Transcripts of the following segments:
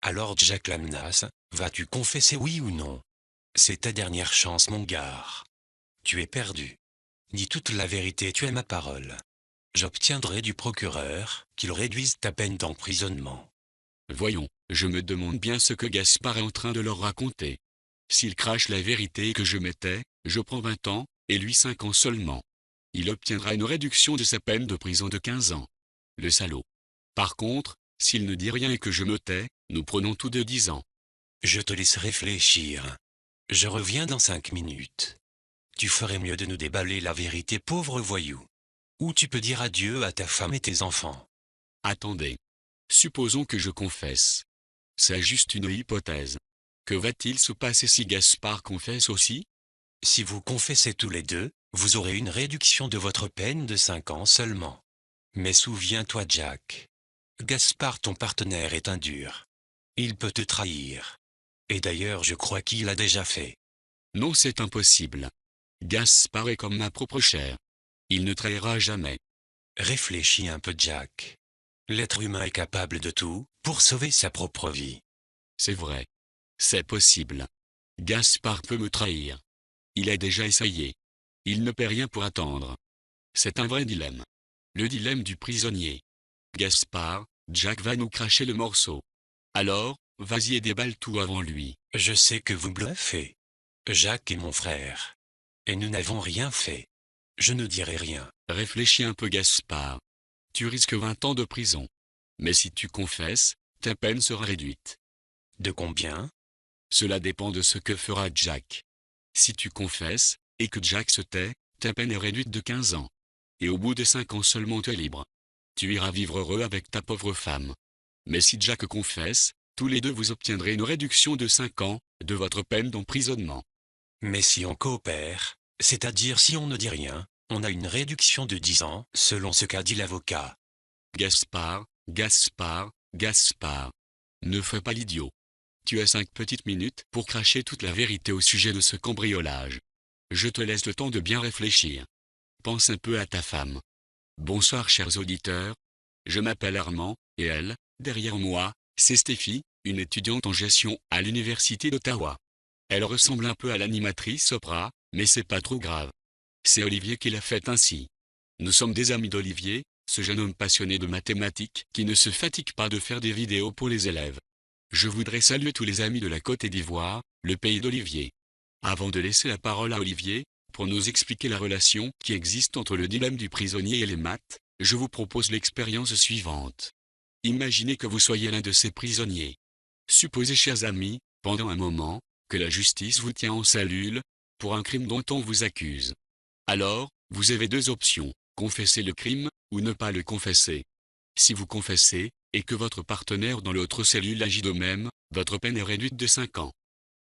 Alors Jack Lamnas, vas-tu confesser oui ou non? C'est ta dernière chance mon gars. Tu es perdu. Dis toute la vérité, tu es ma parole. J'obtiendrai du procureur qu'il réduise ta peine d'emprisonnement. Voyons, je me demande bien ce que Gaspard est en train de leur raconter. S'il crache la vérité et que je m'étais, je prends 20 ans, et lui 5 ans seulement. Il obtiendra une réduction de sa peine de prison de 15 ans. Le salaud. Par contre, s'il ne dit rien et que je me tais, nous prenons tous deux 10 ans. Je te laisse réfléchir. Je reviens dans 5 minutes. Tu ferais mieux de nous déballer la vérité, pauvre voyou. Ou tu peux dire adieu à ta femme et tes enfants. Attendez. Supposons que je confesse. C'est juste une hypothèse. Que va-t-il se passer si Gaspard confesse aussi? Si vous confessez tous les deux, vous aurez une réduction de votre peine de 5 ans seulement. Mais souviens-toi Jack. Gaspard ton partenaire est un dur. Il peut te trahir. Et d'ailleurs je crois qu'il l'a déjà fait. Non, c'est impossible. Gaspard est comme ma propre chair. Il ne trahira jamais. Réfléchis un peu Jack. L'être humain est capable de tout, pour sauver sa propre vie. C'est vrai. C'est possible. Gaspard peut me trahir. Il a déjà essayé. Il ne paie rien pour attendre. C'est un vrai dilemme. Le dilemme du prisonnier. Gaspard, Jack va nous cracher le morceau. Alors, vas-y et déballe tout avant lui. Je sais que vous bluffez. Jacques est mon frère. Et nous n'avons rien fait. Je ne dirai rien. Réfléchis un peu Gaspard. Tu risques 20 ans de prison. Mais si tu confesses, ta peine sera réduite. De combien? Cela dépend de ce que fera Jack. Si tu confesses, et que Jack se tait, ta peine est réduite de 15 ans. Et au bout de 5 ans seulement tu es libre. Tu iras vivre heureux avec ta pauvre femme. Mais si Jack confesse, tous les deux vous obtiendrez une réduction de 5 ans, de votre peine d'emprisonnement. Mais si on coopère, c'est-à-dire si on ne dit rien, on a une réduction de 10 ans, selon ce qu'a dit l'avocat. Gaspard, Gaspard, Gaspard. Ne fais pas l'idiot. Tu as 5 petites minutes pour cracher toute la vérité au sujet de ce cambriolage. Je te laisse le temps de bien réfléchir. Pense un peu à ta femme. Bonsoir chers auditeurs. Je m'appelle Armand, et elle, derrière moi, c'est Stéphie, une étudiante en gestion à l'université d'Ottawa. Elle ressemble un peu à l'animatrice Oprah, mais c'est pas trop grave. C'est Olivier qui l'a fait ainsi. Nous sommes des amis d'Olivier, ce jeune homme passionné de mathématiques qui ne se fatigue pas de faire des vidéos pour les élèves. Je voudrais saluer tous les amis de la Côte d'Ivoire, le pays d'Olivier. Avant de laisser la parole à Olivier, pour nous expliquer la relation qui existe entre le dilemme du prisonnier et les maths, je vous propose l'expérience suivante. Imaginez que vous soyez l'un de ces prisonniers. Supposez, chers amis, pendant un moment, que la justice vous tient en cellule, pour un crime dont on vous accuse. Alors, vous avez deux options, confesser le crime, ou ne pas le confesser. Si vous confessez, et que votre partenaire dans l'autre cellule agit de même, votre peine est réduite de 5 ans.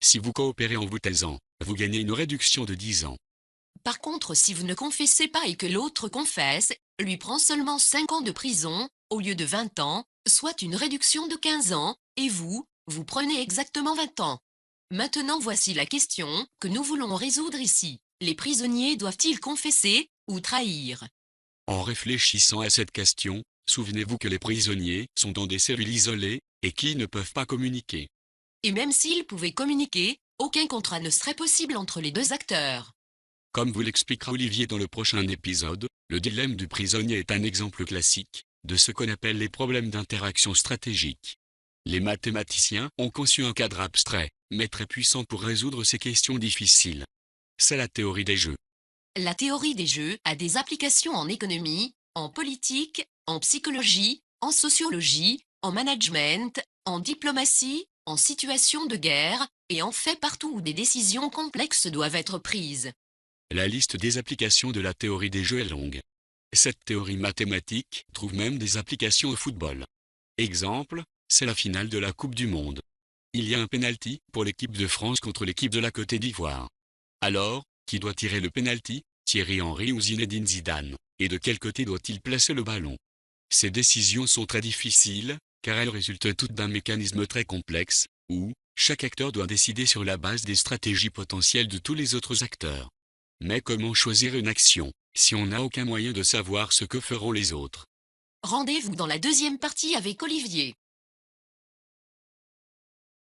Si vous coopérez en vous taisant, vous gagnez une réduction de 10 ans. Par contre, si vous ne confessez pas et que l'autre confesse, lui prend seulement 5 ans de prison, au lieu de 20 ans, soit une réduction de 15 ans, et vous prenez exactement 20 ans. Maintenant voici la question que nous voulons résoudre ici. Les prisonniers doivent-ils confesser ou trahir? En réfléchissant à cette question, souvenez-vous que les prisonniers sont dans des cellules isolées, et qui ne peuvent pas communiquer. Et même s'ils pouvaient communiquer, aucun contrat ne serait possible entre les deux acteurs. Comme vous l'expliquera Olivier dans le prochain épisode, le dilemme du prisonnier est un exemple classique de ce qu'on appelle les problèmes d'interaction stratégique. Les mathématiciens ont conçu un cadre abstrait, mais très puissant pour résoudre ces questions difficiles. C'est la théorie des jeux. La théorie des jeux a des applications en économie, en politique, en psychologie, en sociologie, en management, en diplomatie, en situation de guerre, et en fait partout où des décisions complexes doivent être prises. La liste des applications de la théorie des jeux est longue. Cette théorie mathématique trouve même des applications au football. Exemple, c'est la finale de la Coupe du Monde. Il y a un penalty pour l'équipe de France contre l'équipe de la Côte d'Ivoire. Alors, qui doit tirer le penalty, Thierry Henry ou Zinedine Zidane, et de quel côté doit-il placer le ballon? Ces décisions sont très difficiles, car elles résultent toutes d'un mécanisme très complexe, où chaque acteur doit décider sur la base des stratégies potentielles de tous les autres acteurs. Mais comment choisir une action, si on n'a aucun moyen de savoir ce que feront les autres? Rendez-vous dans la deuxième partie avec Olivier.